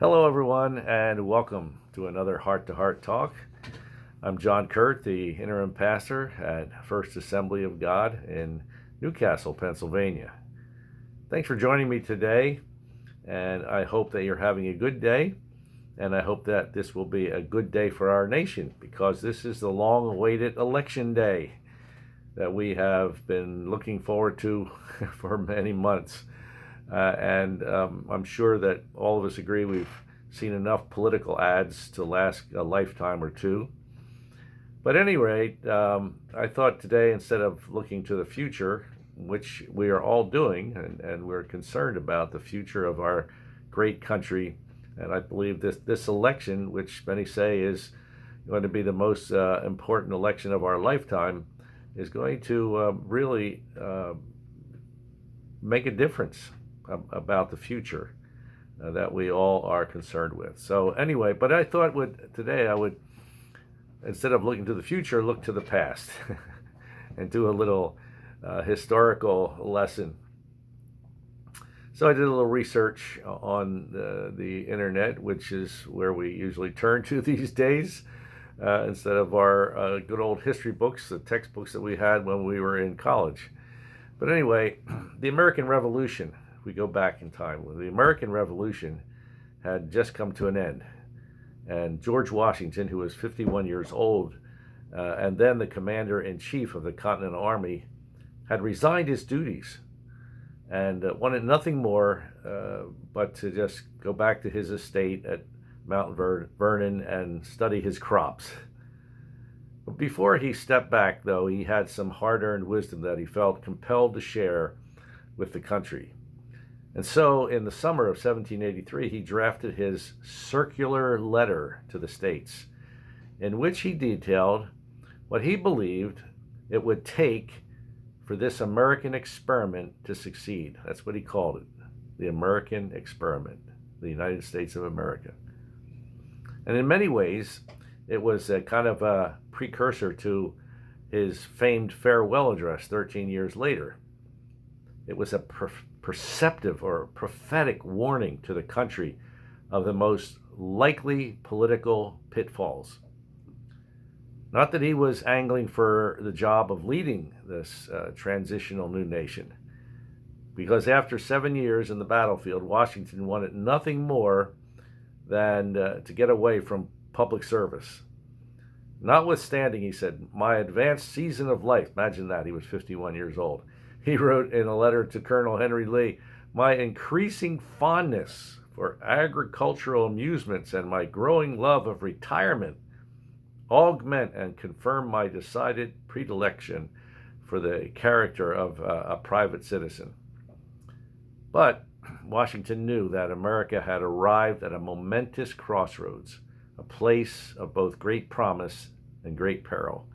Hello, everyone, and welcome to another Heart to Heart Talk. I'm John Kuert, the interim pastor at First Assembly of God in Newcastle, Pennsylvania. Thanks for joining me today, and I hope that you're having a good day, and I hope that this will be a good day for our nation because this is the long awaited election day that we have been looking forward to for many months. And I'm sure that all of us agree we've seen enough political ads to last a lifetime or two. But at any rate, I thought today, instead of looking to the future, which we are all doing, and we're concerned about the future of our great country, and I believe this election, which many say is going to be the most important election of our lifetime, is going to really make a difference about the future that we all are concerned with. So anyway, but I thought today I would, instead of looking to the future, look to the past and do a little historical lesson. So I did a little research on the internet, which is where we usually turn to these days, instead of our good old history books, the textbooks that we had when we were in college. But anyway, the American Revolution, if we go back in time, the American Revolution had just come to an end. And George Washington, who was 51 years old, and then the commander-in-chief of the Continental Army, had resigned his duties and wanted nothing more but to just go back to his estate at Mount Vernon and study his crops. Before he stepped back, though, he had some hard-earned wisdom that he felt compelled to share with the country. And so, in the summer of 1783, he drafted his circular letter to the states, in which he detailed what he believed it would take for this American experiment to succeed. That's what he called it, the American experiment, the United States of America. And in many ways, it was a kind of a precursor to his famed farewell address 13 years later. It was a perceptive or prophetic warning to the country of the most likely political pitfalls. Not that he was angling for the job of leading this transitional new nation, because after 7 years in the battlefield, Washington wanted nothing more than to get away from public service. Notwithstanding, he said, my advanced season of life, imagine that, he was 51 years old. He wrote in a letter to Colonel Henry Lee, my increasing fondness for agricultural amusements and my growing love of retirement augment and confirm my decided predilection for the character of a private citizen. But Washington knew that America had arrived at a momentous crossroads, a place of both great promise and great peril.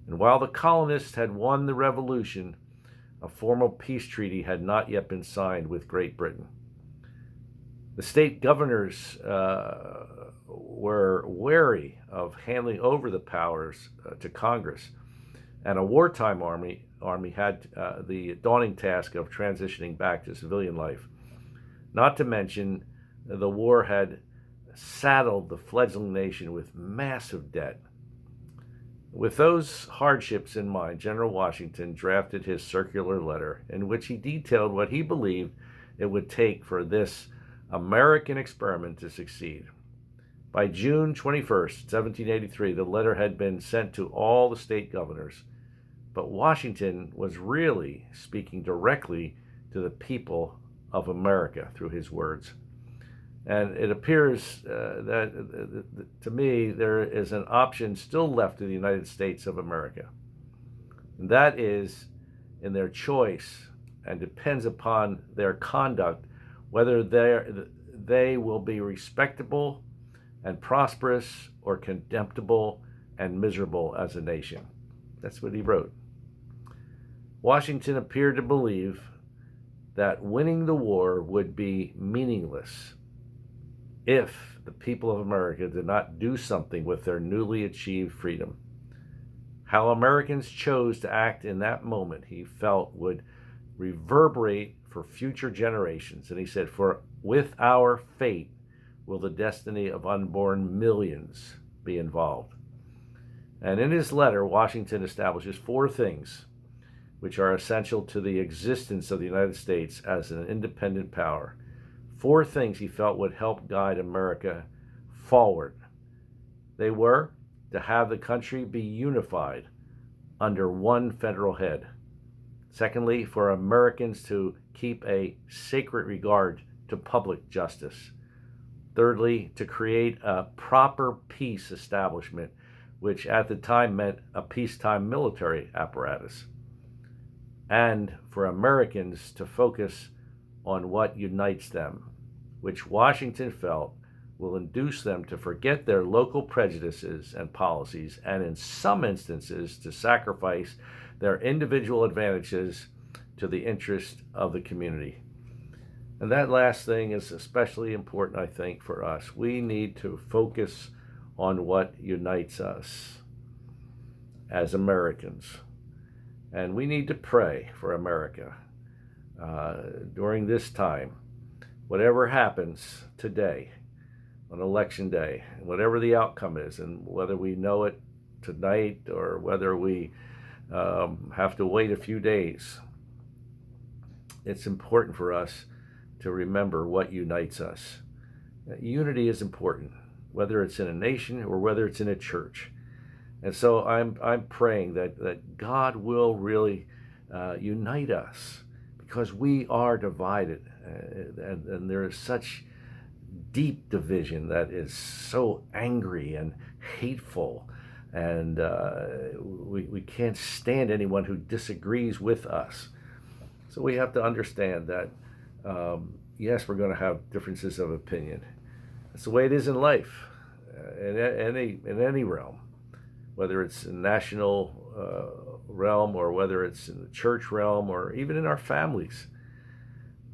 And while the colonists had won the Revolution, a formal peace treaty had not yet been signed with Great Britain. The state governors were wary of handing over the powers to Congress, and a wartime army had the daunting task of transitioning back to civilian life. Not to mention, the war had saddled the fledgling nation with massive debt. With those hardships in mind, General Washington drafted his circular letter in which he detailed what he believed it would take for this American experiment to succeed. By June 21st, 1783, the letter had been sent to all the state governors, but Washington was really speaking directly to the people of America through his words. And it appears that, to me, there is an option still left to the United States of America. And that is in their choice and depends upon their conduct, whether they will be respectable and prosperous or contemptible and miserable as a nation. That's what he wrote. Washington appeared to believe that winning the war would be meaningless if the people of America did not do something with their newly achieved freedom. How Americans chose to act in that moment, he felt, would reverberate for future generations. And he said, for with our fate, will the destiny of unborn millions be involved. And in his letter, Washington establishes 4 things which are essential to the existence of the United States as an independent power. 4 things he felt would help guide America forward. They were to have the country be unified under one federal head. Secondly, for Americans to keep a sacred regard to public justice. Thirdly, to create a proper peace establishment, which at the time meant a peacetime military apparatus. And for Americans to focus on what unites them, which Washington felt will induce them to forget their local prejudices and policies, and in some instances to sacrifice their individual advantages to the interest of the community. And that last thing is especially important, I think, for us. We need to focus on what unites us as Americans. And we need to pray for America during this time. Whatever happens today, on Election Day, whatever the outcome is, and whether we know it tonight or whether we have to wait a few days, it's important for us to remember what unites us. Unity is important, whether it's in a nation or whether it's in a church. And so I'm praying that God will really unite us, because we are divided, and there is such deep division that is so angry and hateful, and we can't stand anyone who disagrees with us. So we have to understand that yes, we're going to have differences of opinion. That's the way it is in life, in any realm, whether it's in national realm or whether it's in the church realm or even in our families.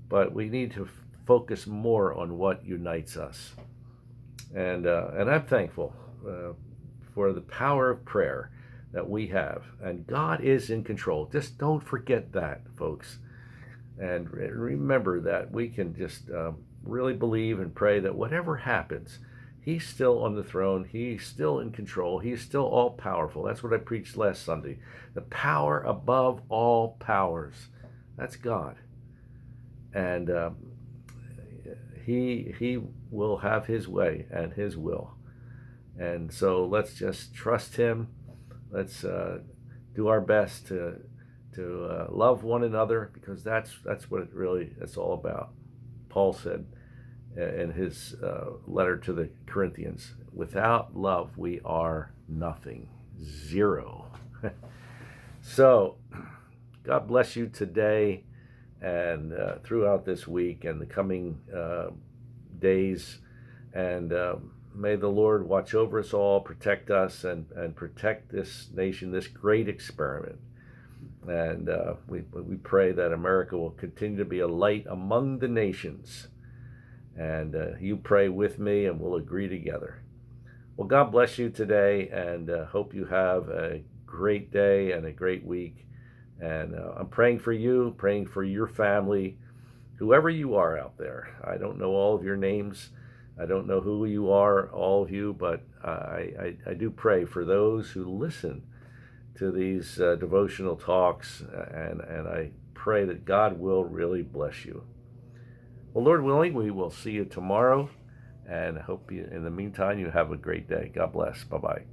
But we need to focus more on what unites us. And I'm thankful for the power of prayer that we have. And God is in control. Just don't forget that, folks. And remember that we can just really believe and pray that whatever happens, He's still on the throne. He's still in control. He's still all powerful. That's what I preached last Sunday. The power above all powers. That's God. And He will have His way and His will. And so let's just trust Him. Let's do our best to love one another, because that's what it's all about. Paul said in his letter to the Corinthians, without love we are nothing, zero. So God bless you today and throughout this week and the coming days, and may the Lord watch over us all, protect us, and protect this nation, this great experiment. And we pray that America will continue to be a light among the nations. And you pray with me, and we'll agree together. Well, God bless you today, and hope you have a great day and a great week. And I'm praying for you, praying for your family, whoever you are out there. I don't know all of your names. I don't know who you are, all of you, but I do pray for those who listen to these devotional talks, and I pray that God will really bless you. Well, Lord willing, we will see you tomorrow, and I hope you, in the meantime, you have a great day. God bless. Bye-bye.